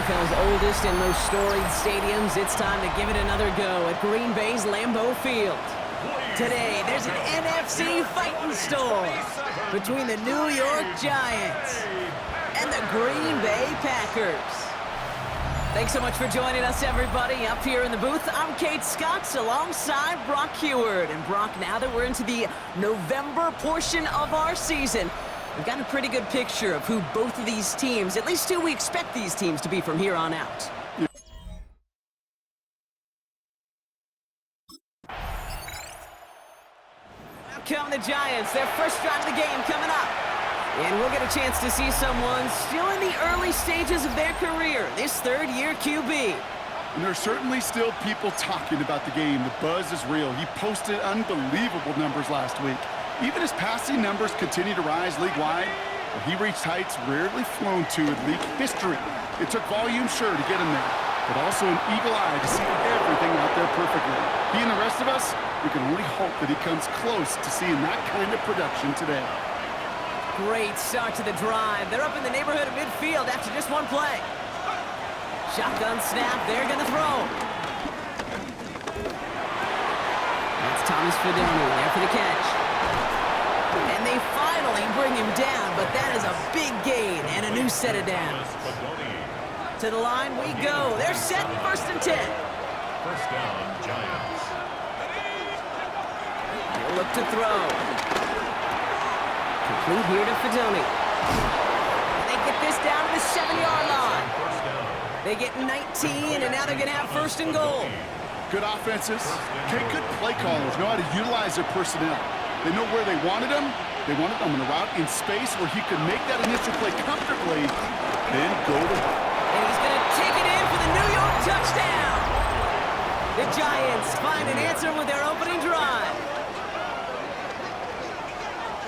NFL's oldest and most storied stadiums, it's time to give it another go at Green Bay's Lambeau Field. Today, there's an NFC fighting storm between the New York Giants and the Green Bay Packers. Thanks so much for joining us, everybody. Up here in the booth, I'm Kate Scotts alongside Brock Heward. And Brock, now that we're into the November portion of our season, we've got a pretty good picture of who both of these teams, at least who we expect these teams to be from here on out. Now come the Giants, their first drive of the game coming up. And we'll get a chance to see someone still in the early stages of their career, this third-year QB. And there's certainly still people talking about the game. The buzz is real. He posted unbelievable numbers last week. Even his passing numbers continue to rise league-wide. He reached heights rarely flown to in league history. It took volume, sure, to get him there, but also an eagle eye to see everything out there perfectly. He and the rest of us, we can only hope that he comes close to seeing that kind of production today. Great start to the drive. They're up in the neighborhood of midfield after just one play. Shotgun snap. They're going to throw. That's Thomas Fidone there for the catch. And they finally bring him down, but that is a big gain and a new set of downs. To the line we go. They're set first and 10. First down, Giants. They'll look to throw. Complete here to Fidone. They get this down to the 7-yard line. They get 19, and now they're going to have first and goal. Good offenses. Okay, good play callers know how to utilize their personnel. They know where they wanted him. They wanted him in a route in space where he could make that initial play comfortably, then go to work. And he's going to take it in for the New York touchdown. The Giants find an answer with their opening drive.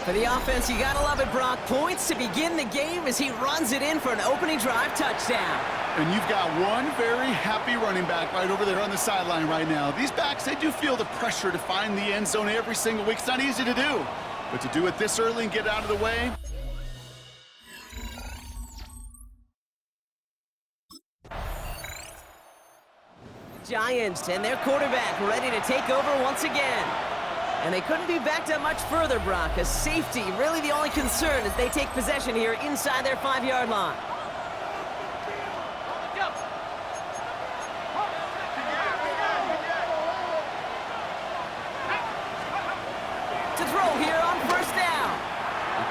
For the offense, you got to love it, Brock. Points to begin the game as he runs it in for an opening drive touchdown. And you've got one very happy running back right over there on the sideline right now. These backs, they do feel the pressure to find the end zone every single week. It's not easy to do. But to do it this early and get out of the way, Giants and their quarterback ready to take over once again. And they couldn't be backed up much further, Brock. A safety, really the only concern as they take possession here inside their 5-yard line.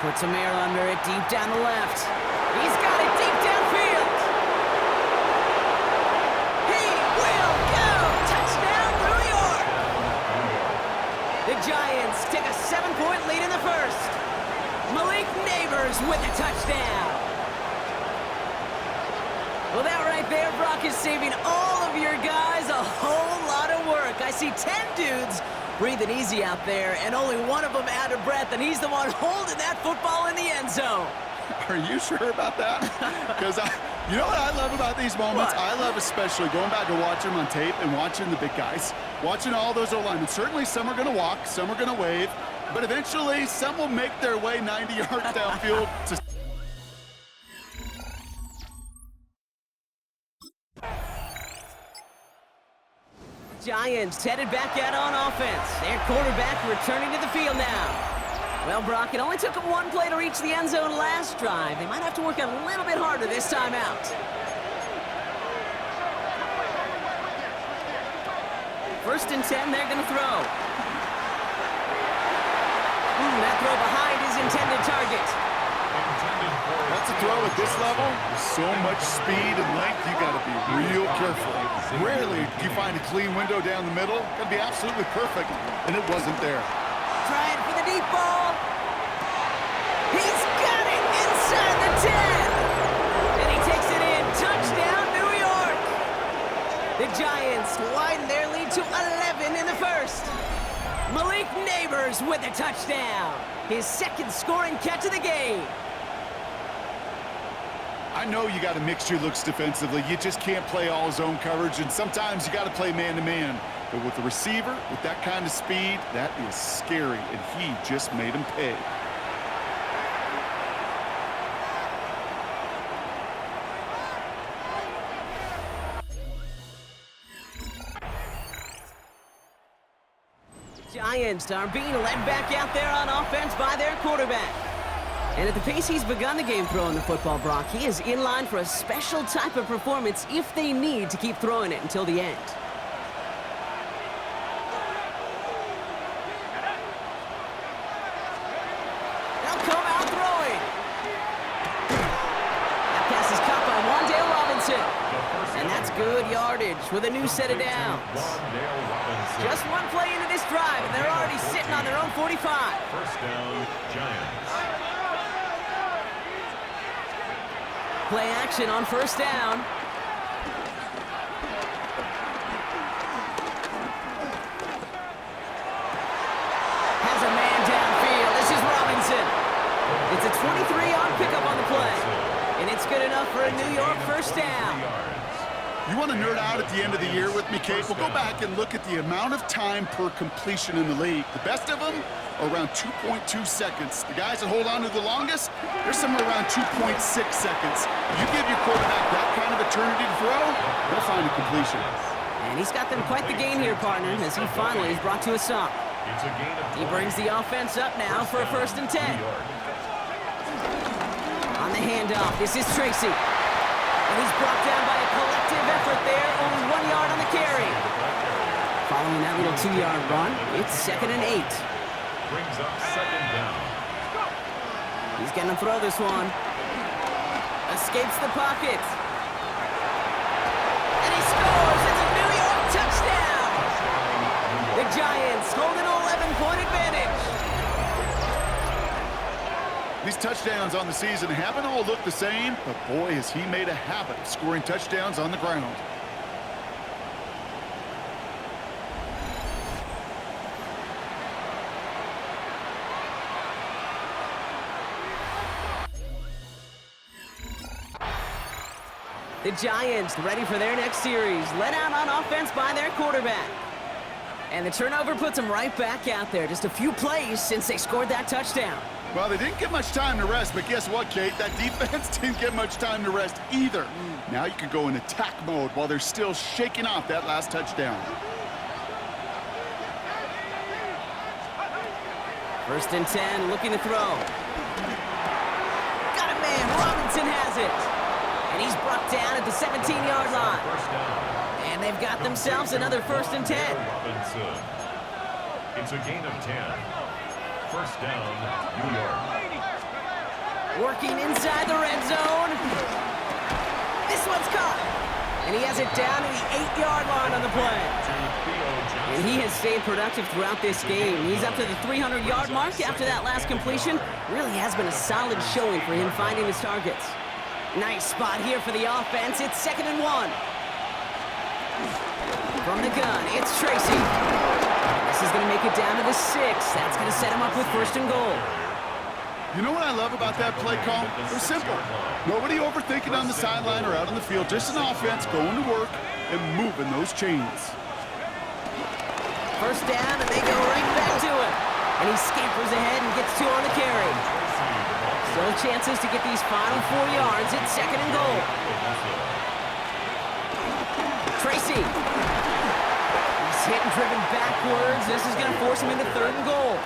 Put some air under it, deep down the left. He's got it deep downfield. He will go! Touchdown, New York! The Giants take a 7-point lead in the first. Malik Neighbors with a touchdown. Well, that right there, Brock, is saving all of your guys a whole lot of work. I see 10 dudes breathing easy out there, and only one of them out of breath, and he's the one holding that football in the end zone. Are you sure about that? Because you know what I love about these moments? What? I love especially going back and watching them on tape and watching the big guys. Watching all those O-linemen. Certainly some are going to walk, some are going to wave, but eventually some will make their way 90 yards downfield to... Giants headed back out on offense. Their quarterback returning to the field now. Well, Brock, it only took them one play to reach the end zone last drive. They might have to work a little bit harder this time out. First and 10, they're going to throw. That throw behind his intended target. That's a throw at this level. With so much speed and length, you got to be real careful. Rarely do you find a clean window down the middle. Got to be absolutely perfect, and it wasn't there. Trying for the deep ball. He's got it inside the 10. And he takes it in. Touchdown, New York. The Giants widen their lead to 11 in the first. Malik Neighbors with a touchdown. His second scoring catch of the game. I know you got to mix your looks defensively. You just can't play all zone coverage, and sometimes you got to play man-to-man. But with the receiver, with that kind of speed, that is scary, and he just made him pay. Giants are being led back out there on offense by their quarterback. And at the pace he's begun the game throwing the football, Brock, he is in line for a special type of performance if they need to keep throwing it until the end. They'll come out throwing. That pass is caught by Wan'Dale Robinson. And that's good yardage with a new set of downs. Just one play into this drive, and they're already sitting on their own 45. First down, Giants. Play action on first down. Has a man downfield. This is Robinson. It's a 23-yard pickup on the play. And it's good enough for a New York first down. You want to nerd out at the end of the year with me, Kate? We'll go back and look at the amount of time per completion in the league. The best of them are around 2.2 seconds. The guys that hold on to the longest, they're somewhere around 2.6 seconds. You give your quarterback that kind of eternity to throw, they'll find a completion. And he's got them quite the gain here, partner, as he finally is brought to a stop. He brings the offense up now for a first and 10. On the handoff, this is Tracy. And he's brought down by a collective effort there, only 1 yard on the carry. Following that little 2-yard run, it's 2nd and 8. Brings up second down. He's going to throw this one. Escapes the pocket. And he scores! It's a New York touchdown! The Giants hold an 11-point advantage. These touchdowns on the season haven't all looked the same, but boy, has he made a habit of scoring touchdowns on the ground. The Giants ready for their next series, led out on offense by their quarterback. And the turnover puts them right back out there, just a few plays since they scored that touchdown. Well, they didn't get much time to rest, but guess what, Kate? That defense didn't get much time to rest either. Now you can go in attack mode while they're still shaking off that last touchdown. First and 10, looking to throw. Got a man, Robinson has it. And he's brought down at the 17-yard line. And they've got themselves another first and 10. Robinson. It's a gain of 10. First down, New York. Working inside the red zone. This one's caught. And he has it down to the 8-yard line on the play. And he has stayed productive throughout this game. He's up to the 300-yard mark after that last completion. Really has been a solid showing for him finding his targets. Nice spot here for the offense. It's 2nd and 1. From the gun, it's Tracy. This is going to make it down to the 6. That's going to set him up with 1st and goal. You know what I love about that play call? It was simple. Nobody overthinking on the sideline or out on the field. Just an offense going to work and moving those chains. 1st down, and they go right back to him. And he scampers ahead and gets 2 on the carry. Still chances to get these final 4 yards. It's 2nd and goal. Tracy. He's hit and driven backwards. This is going to force him into 3rd and goal.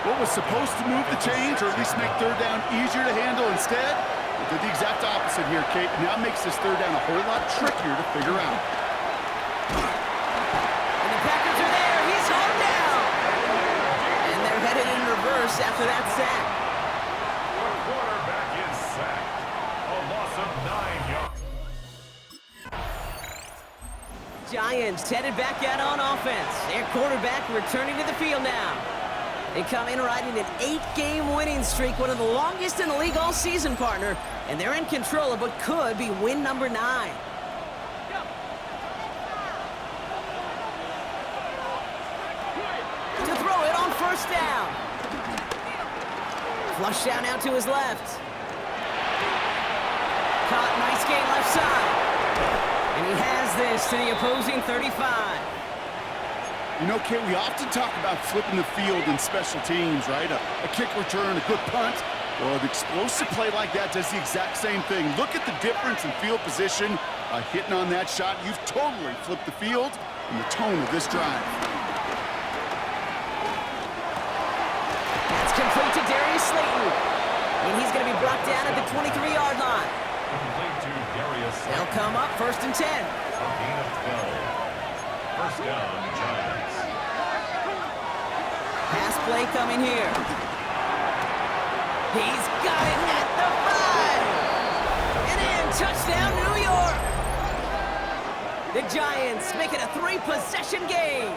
What was supposed to move the chains, or at least make 3rd down easier to handle instead, it did the exact opposite here, Kate. Now makes this 3rd down a whole lot trickier to figure out. And the Packers are there. He's hauled down. And they're headed in reverse after that sack. The quarterback is sacked. A loss of 9 yards. Giants headed back out on offense. Their quarterback returning to the field now. They come in riding an 8-game winning streak, one of the longest in the league all season, partner. And they're in control of what could be win number 9. To throw it on 1st down. Flush down out to his left. Caught, nice gain left side. And he has this to the opposing 35. You know, Kate, we often talk about flipping the field in special teams, right? A kick return, a good punt. Well, an explosive play like that does the exact same thing. Look at the difference in field position. Hitting on that shot, you've totally flipped the field and the tone of this drive. That's complete to Darius Slayton. And he's going to be brought down at the 23-yard line. Complete to Darius Slayton. They'll come up 1st and 10. A gain of 12. 1st down, Giants. Pass play coming here. He's got it at the 5. And in, touchdown, New York. The Giants make it a 3-possession game.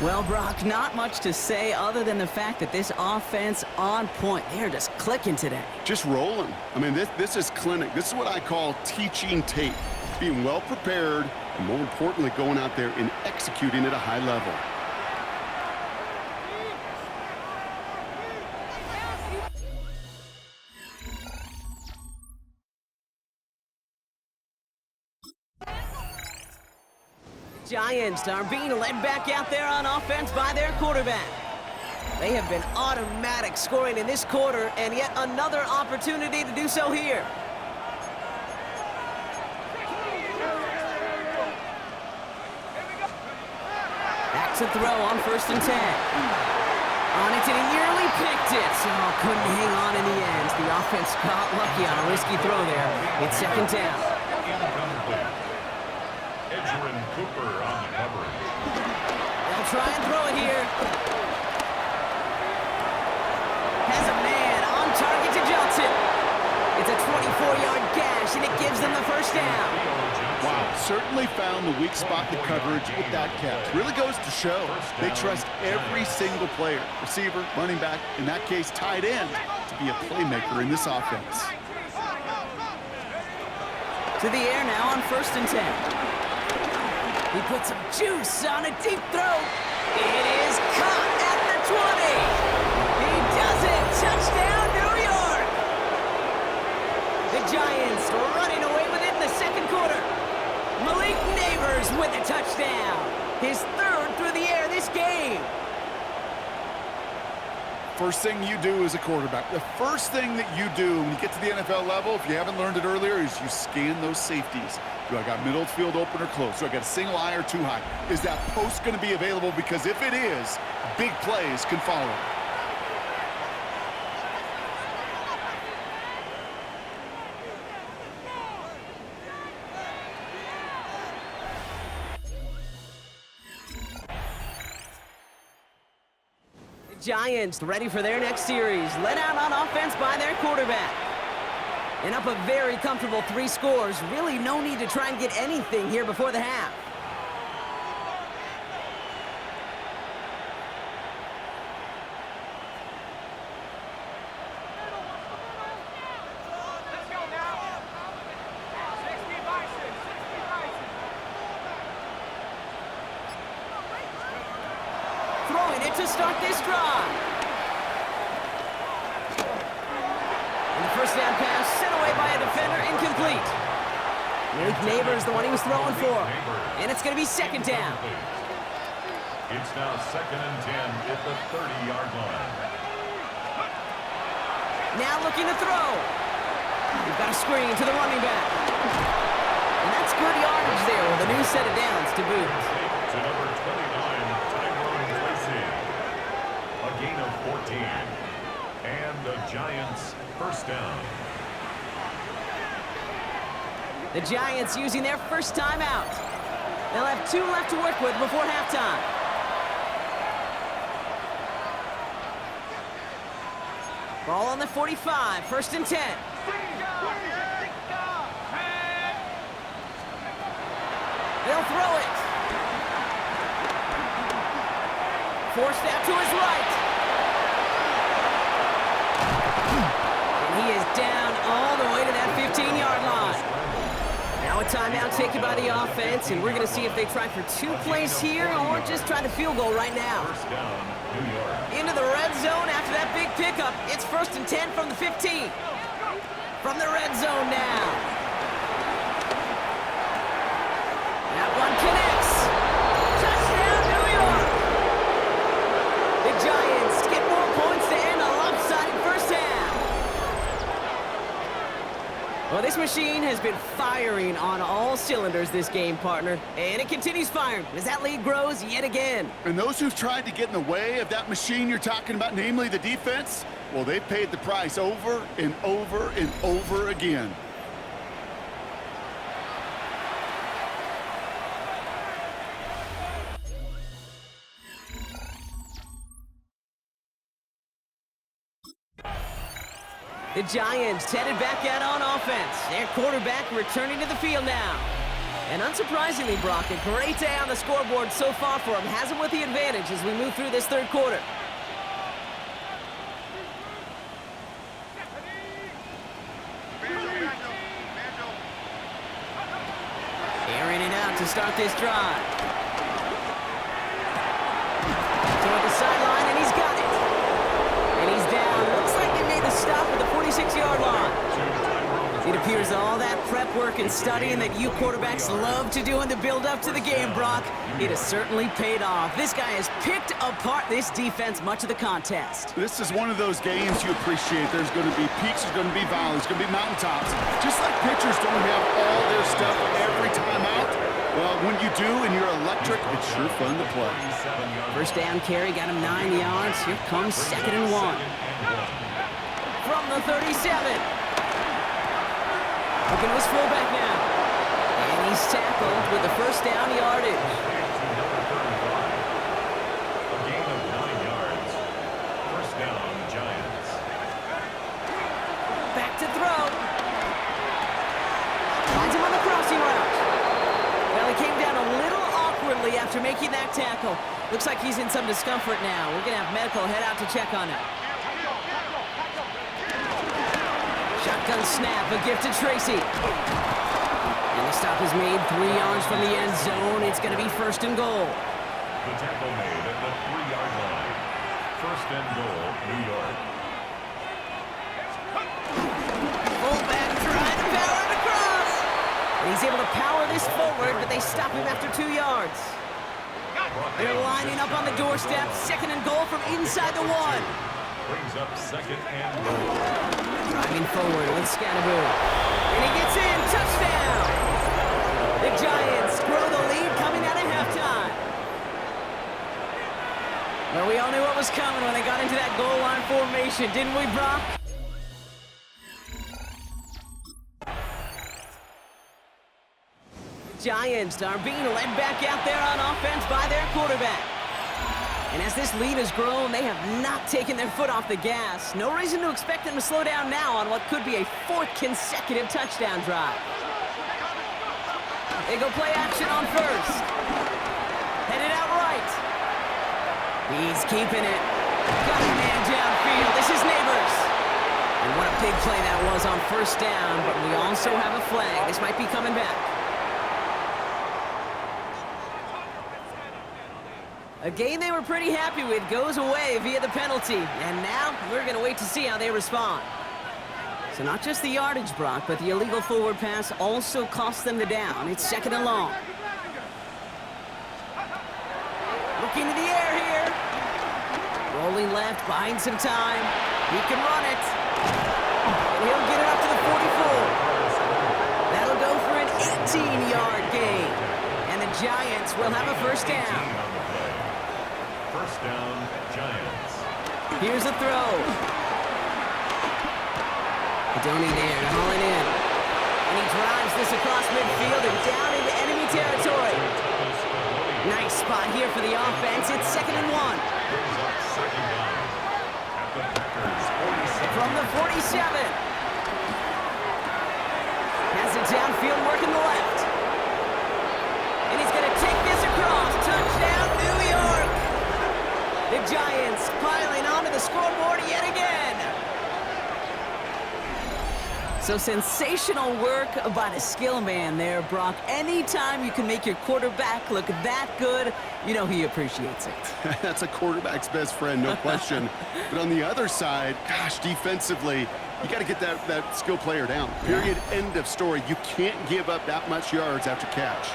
Well, Brock, not much to say other than the fact that this offense on point. They're just clicking today. Just rolling. I mean, this is clinic. This is what I call teaching tape. Being well prepared, and more importantly, going out there and executing at a high level. Giants are being led back out there on offense by their quarterback. They have been automatic scoring in this quarter, and yet another opportunity to do so here. Back to throw on 1st and 10. On it, and he nearly picked it. Oh, couldn't hang on in the end. The offense got lucky on a risky throw there. It's 2nd down. Incomplete. Edgerrin Cooper on the coverage. They'll try and throw it here. Has a man on target to Johnson. It's a 24-yard gash, and it gives them the 1st down. Wow, certainly found the weak spot in the coverage with that catch. Really goes to show they trust every single player, receiver, running back, in that case tight end, to be a playmaker in this offense. To the air now on 1st and 10. He puts some juice on a deep throw. It is caught at the 20. He does it. Touchdown, New York. The Giants are running away with it in the 2nd quarter. Malik Neighbors with a touchdown. His 3rd through the air this game. First thing you do as a quarterback, the first thing that you do when you get to the NFL level, if you haven't learned it earlier, is you scan those safeties. Do I got middle field open or close? Do I got a single high or 2 high? Is that post going to be available? Because if it is, big plays can follow. Giants ready for their next series, led out on offense by their quarterback. And up a very comfortable 3 scores. Really no need to try and get anything here before the half. Throwing it to start this drive. And the first down pass sent away by a defender, incomplete. Malik Neighbors, the one he was throwing for. And it's going to be second down. It's now 2nd and 10 at the 30-yard line. Now looking to throw. We've got a screen to the running back. And that's good yardage there with a new set of downs to boot. To number 29, Tyrone Tracy. A gain of 14. And the Giants first down. The Giants using their first timeout. They'll have 2 left to work with before halftime. Ball on the 45, 1st and 10. They'll throw it. Forced out to his right. And he is down all the way to that 15-yard line. Now a timeout taken by the offense, and we're going to see if they try for 2 plays here or just try the field goal right now. First down, New York. Into the red zone after that big pickup. It's 1st and 10 from the 15. From the red zone now. That one connects. Touchdown, New York. The Giants get more points to end a lopsided first half. Well, this machine has been firing on all cylinders this game, partner. And it continues firing as that lead grows yet again. And those who've tried to get in the way of that machine you're talking about, namely the defense, well, they've paid the price over and over and over again. The Giants headed back out on offense. Their quarterback returning to the field now. And unsurprisingly, Brock, a great day on the scoreboard so far for him. Has him with the advantage as we move through this 3rd quarter. Airing it out to start this drive. Toward the sideline, and he's got it. And he's down. Looks like they made the stop at the 46-yard line. It appears all that prep work and studying that you quarterbacks love to do in the build-up to the game, Brock, it has certainly paid off. This guy has picked apart this defense much of the contest. This is one of those games you appreciate. There's going to be peaks, there's going to be valleys, there's going to be mountaintops. Just like pitchers don't have all their stuff every time out, well, when you do and you're electric, it's sure fun to play. First down carry, got him 9 yards. Here comes 2nd and 1. From the 37. Looking to his fullback now. And he's tackled with the first down yardage. A gain of 9 yards. First down, Giants. Back to throw. Finds him on the crossing route. Well, he came down a little awkwardly after making that tackle. Looks like he's in some discomfort now. We're going to have medical head out to check on him. Shotgun snap, a gift to Tracy. And the stop is made 3 yards from the end zone. It's going to be 1st and goal. The tackle made at the 3-yard line. 1st and goal, New York. Fullback trying to power it across. And he's able to power this forward, but they stop him after 2 yards. They're lining up on the doorstep. 2nd and goal from inside the 1. Brings up 2nd and goal. Driving forward with Scannaboo. And he gets in. Touchdown! The Giants grow the lead coming out of halftime. Well, we all knew what was coming when they got into that goal line formation, didn't we, Brock? The Giants are being led back out there on offense by their quarterback. And as this lead has grown, they have not taken their foot off the gas. No reason to expect them to slow down now on what could be a 4th consecutive touchdown drive. They go play action on first. Headed out right. He's keeping it. Got a man downfield. This is Neighbors. And what a big play that was on first down, but we also have a flag. This might be coming back. A game they were pretty happy with goes away via the penalty. And now we're going to wait to see how they respond. So not just the yardage, Brock, but the illegal forward pass also cost them the down. It's 2nd and long. Looking to the air here. Rolling left, buying some time. He can run it. And he'll get it up to the 44. That'll go for an 18-yard gain. And the Giants will have a first down. First down, Giants. Here's a throw. Adoni there to haul it in. And he drives this across midfield and down into enemy territory. Nice spot here for the offense. It's 2nd and 1. From the 47. Has it downfield working the left. And he's going to take this across. Touchdown, New York. The Giants piling onto the scoreboard yet again. So sensational work by the skill man there, Brock. Anytime you can make your quarterback look that good, you know he appreciates it. That's a quarterback's best friend, no question. But on the other side, gosh, defensively, you got to get that skill player down. Period, end of story. You can't give up that much yards after catch.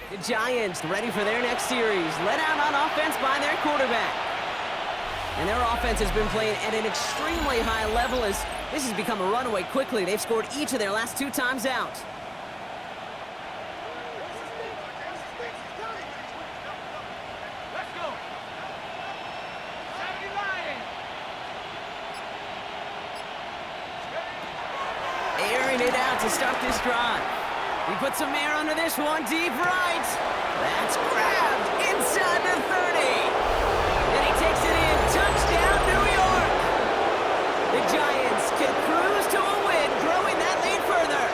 The Giants ready for their next series. Let out on offense by their quarterback. And their offense has been playing at an extremely high level as this has become a runaway quickly. They've scored each of their last 2 times out. Airing it out to start this drive. He puts some air under this one, deep right. That's grabbed inside the 30. And he takes it in. Touchdown, New York. The Giants can cruise to a win, growing that lead further.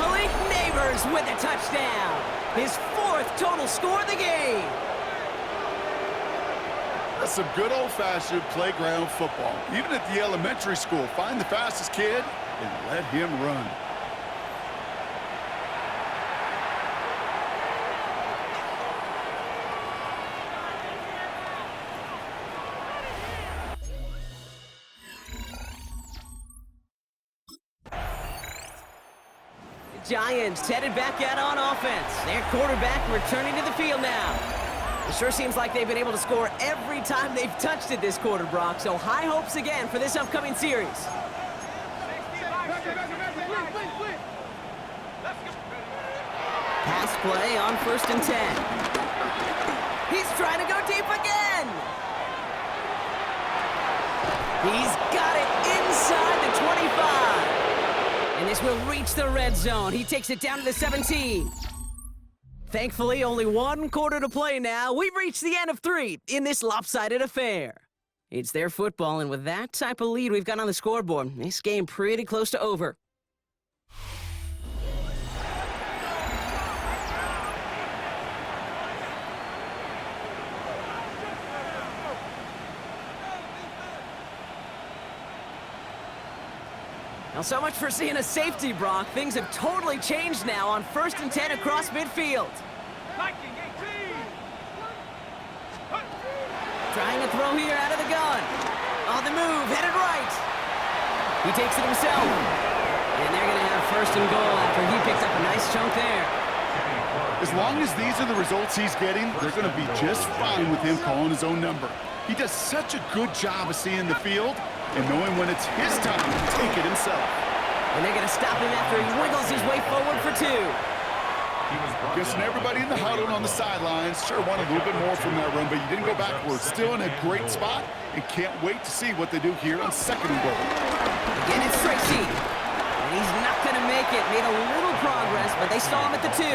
Malik Neighbors with a touchdown. His 4th total score of the game. That's some good old-fashioned playground football. Even at the elementary school, find the fastest kid and let him run. Giants headed back out on offense. Their quarterback returning to the field now. It sure seems like they've been able to score every time they've touched it this quarter, Brock. So high hopes again for this upcoming series. Pass play on 1st and 10. He's trying to go deep again. He's got it inside the 25. And this will reach the red zone. He takes it down to the 17. Thankfully, only 1 quarter to play now. We've reached the end of 3 in this lopsided affair. It's their football, and with that type of lead we've got on the scoreboard, this game pretty close to over. Now, so much for seeing a safety, Brock. Things have totally changed now on 1st and 10 across midfield. Trying to throw here out of the gun. On the move, headed right. He takes it himself. And they're going to have 1st and goal after he picked up a nice chunk there. As long as these are the results he's getting, they're going to be just fine with him calling his own number. He does such a good job of seeing the field and knowing when it's his time to take it himself. And they're going to stop him after he wiggles his way forward for 2. Guessing everybody in the huddle on the sidelines sure wanted a little bit more from that run, but you didn't go backwards. Still in a great spot and can't wait to see what they do here on 2nd and goal. Again, it's Tracy. And he's not going to make it. Made a little progress, but they stall him at the 2.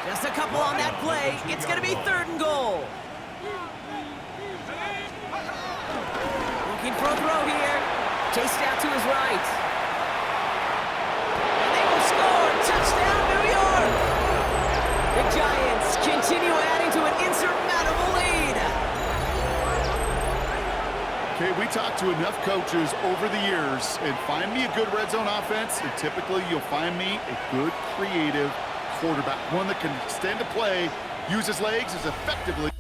Just a couple on that play. It's going to be 3rd and goal. Looking for a throw here. Chased out to his right. And they will score. Touchdown, New York. The Giants continue adding to an insurmountable lead. Okay, we talked to enough coaches over the years, and find me a good red zone offense, and typically you'll find me a good creative quarterback, one that can extend a play, use his legs as effectively.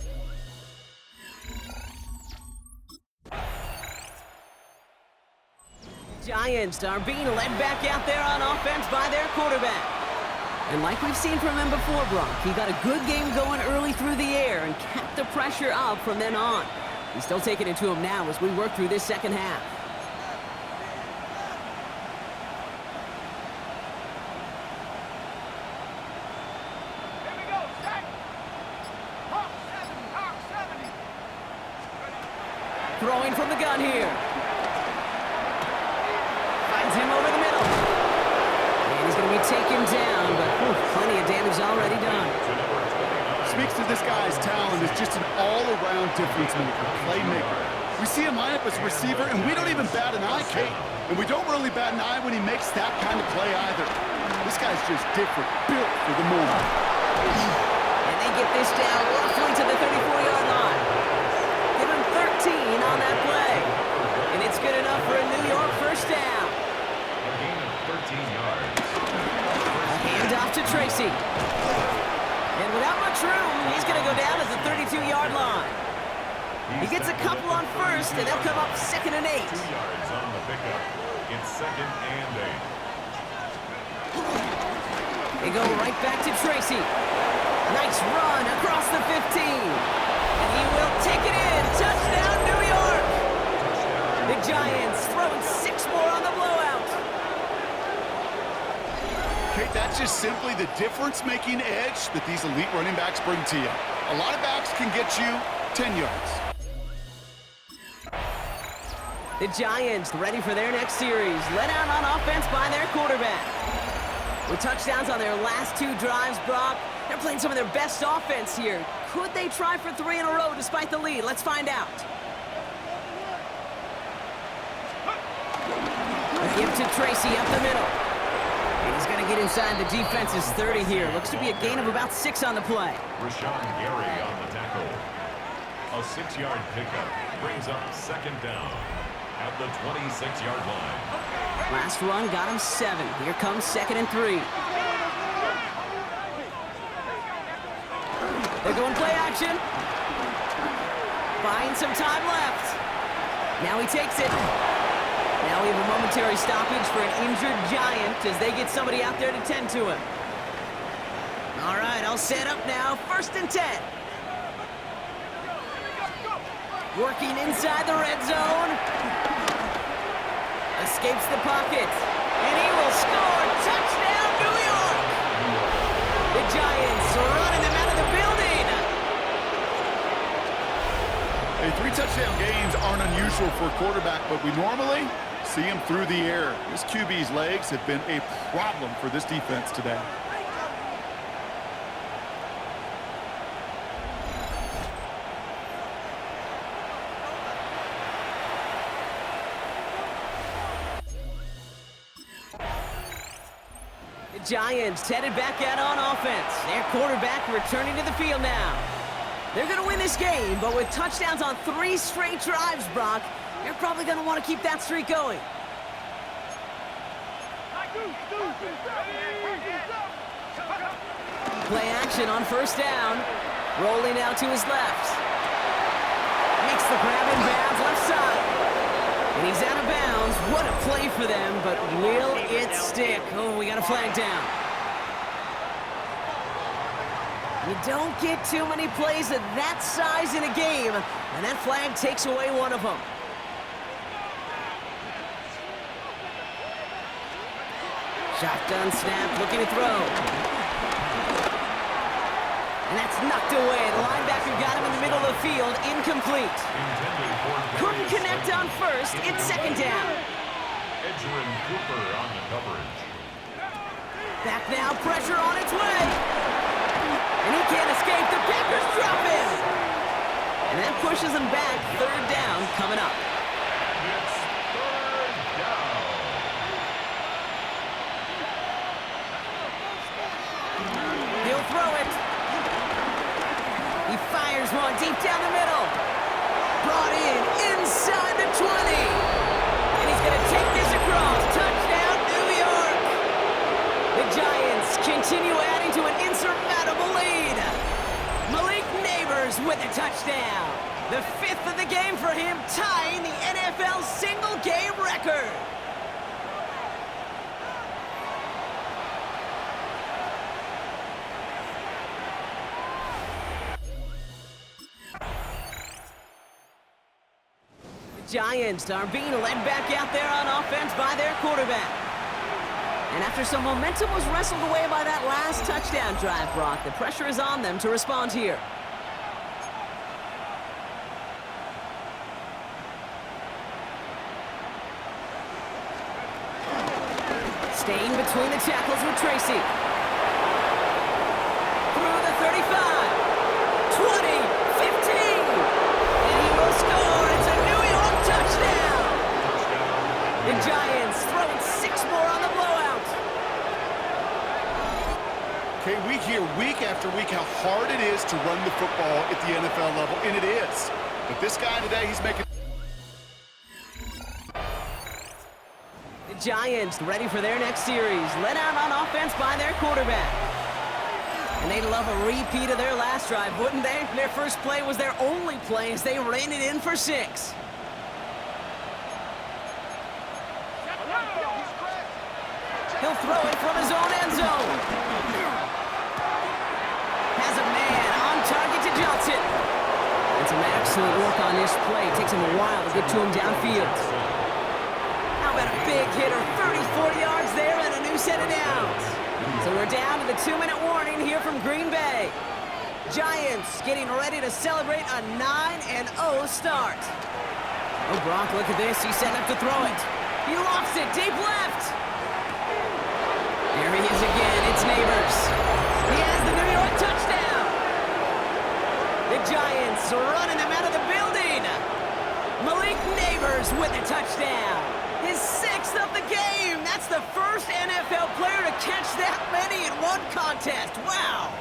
Giants are being led back out there on offense by their quarterback. And like we've seen from him before, Brock, he got a good game going early through the air and kept the pressure up from then on. He's still taking it to him now as we work through this second half. Throwing from the gun here. Finds him over the middle. And he's going to be taken down, but plenty of damage already done. Speaks to this guy's talent as just an all-around difference maker, playmaker. We see him line up as a receiver, and we don't even bat an eye, Kate. And we don't really bat an eye when he makes that kind of play either. This guy's just different, built for the moment. And they get this down roughly to the 34-yard line. Give him 13 on that play. And it's good enough for a New York first down. A gain of 13 yards. Hand off to Tracy. And without much room, he's going to go down at the 32-yard line. He gets a couple on first, and they'll come up 2nd and 8. 2 yards on the pickup. It's 2nd and 8. They go right back to Tracy. Nice run across the 15. And he will take it in. Touchdown, New York. The Giants throwing 6 more on the blowout. Kate, that's just simply the difference-making edge that these elite running backs bring to you. A lot of backs can get you 10 yards. The Giants ready for their next series. Let out on offense by their quarterback. With touchdowns on their last 2 drives, Brock, they're playing some of their best offense here. Could they try for 3 in a row despite the lead? Let's find out. A give to Tracy up the middle. And he's going to get inside the defense's 30 here. Looks to be a gain of about 6 on the play. Rashawn Gary on the tackle. A 6-yard pickup brings up 2nd down at the 26-yard line. Last run got him 7. Here comes 2nd and 3. They're going play action. Buying some time left. Now he takes it. Now we have a momentary stoppage for an injured Giant as they get somebody out there to tend to him. All right, all set up now. 1st and 10. Working inside the red zone. Escapes the pocket. And he will score. Touchdown, New York! The Giants are running them out of the building. Hey, 3 touchdown games aren't unusual for a quarterback, but we normally see him through the air. This QB's legs have been a problem for this defense today. The Giants headed back out on offense. Their quarterback returning to the field now. They're going to win this game, but with touchdowns on 3 straight drives, Brock, they're probably going to want to keep that streak going. Play action on 1st down. Rolling out to his left. Makes the grab in bounds left side. And he's out of bounds. What a play for them, but will it stick? Oh, we got a flag down. You don't get too many plays of that size in a game, and that flag takes away one of them. Shotgun snap, looking to throw. And that's knocked away. The linebacker got him in the middle of the field, incomplete. Couldn't connect on 1st, it's 2nd down. Edgerrin Cooper on the coverage. Back now, pressure on its way. And he can't escape. The Packers drop him. And that pushes him back. Third down coming up. It's third down. He'll throw it. He fires one deep down the middle. Brought in inside the 20. And he's going to take this across. Touchdown, New York. The Giants continue adding to an insurmountable lead. Malik Neighbors with a touchdown. The 5th of the game for him, tying the NFL single-game record. Giants are being led back out there on offense by their quarterback. And after some momentum was wrestled away by that last touchdown drive, Brock, the pressure is on them to respond here. Staying between the tackles with Tracy. Through the 35, 20, 15. And he will score. It's a New York touchdown. The Giants throwing 6 more on the blowout. Okay, we hear week after week how hard it is to run the football at the NFL level, and it is. But this guy today, he's making... The Giants ready for their next series, led out on offense by their quarterback. And they'd love a repeat of their last drive, wouldn't they? Their first play was their only play as they ran it in for 6. He'll throw it from his own end zone. Has a man on target to Johnson. And some excellent work on this play. Takes him a while to get to him downfield. How about a big hitter, 30, 40 yards there and a new set of downs. So we're down to the 2-minute warning here from Green Bay. Giants getting ready to celebrate a 9-0 start. Oh, Brock, look at this. He's setting up to throw it. He lofts it deep left. There he is again. It's Neighbors. He has the New York touchdown. The Giants running him out of the building. Malik Neighbors with a touchdown. His 6th of the game. That's the first NFL player to catch that many in one contest. Wow.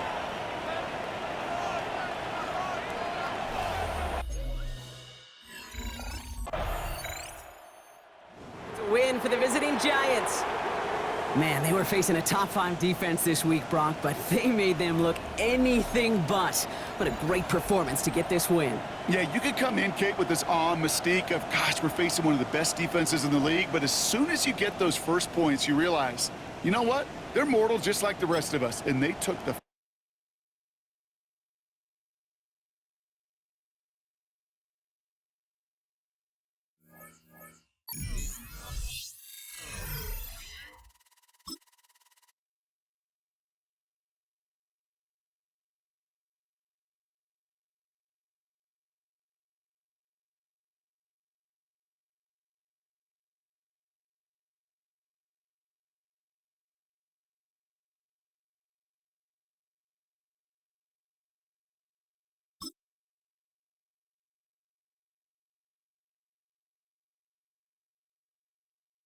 It's a win for the visiting Giants. Man, they were facing a top-5 defense this week, Brock, but they made them look anything but. What a great performance to get this win. Yeah, you could come in, Kate, with this awe and mystique of, gosh, we're facing one of the best defenses in the league, but as soon as you get those first points, you realize, you know what? They're mortal just like the rest of us, and they took the...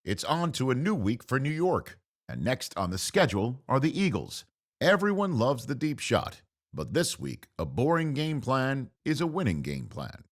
It's on to a new week for New York, and next on the schedule are the Eagles. Everyone loves the deep shot, but this week, a boring game plan is a winning game plan.